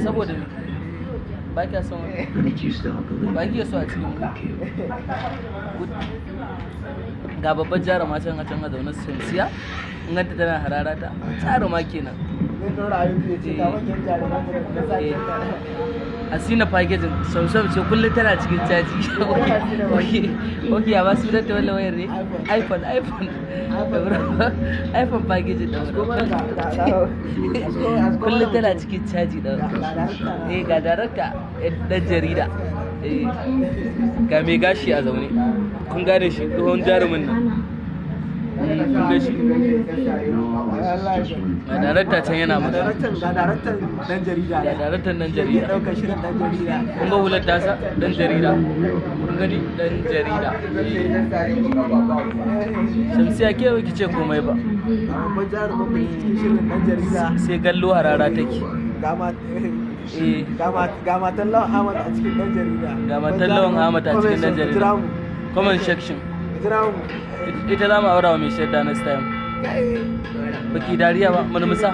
Saboda ba kya son ba kya so a cikin ga babbar jaruma can a can a zaune Shamsiya in ganta tana harara ta jaruma kenan. Asina packaging Samsung ce kullum tana cikin caji. Ok ya ba su da ta wannan wayar ne iPhone packaging da kullum tana cikin caji da ga darakta dan jarida ga mai gashi a zaune kun gane shi tsohon jarumin nan kun ga shi ga darakta can yana magana ga daraktan dan jarida daukar shirin dan jarida kun ga hular tasa dan jarida kun gani dan jarida Shamsiya ke ki ce komai ba babban jarumin shirin dan jarida sai gallo harara take ga matan lawan Ahmad a cikin dan jarida ga matan lawan Ahmad a cikin dan jarida comment section ita za mu aura wa mai shaida next time baki dariya ba mulmusa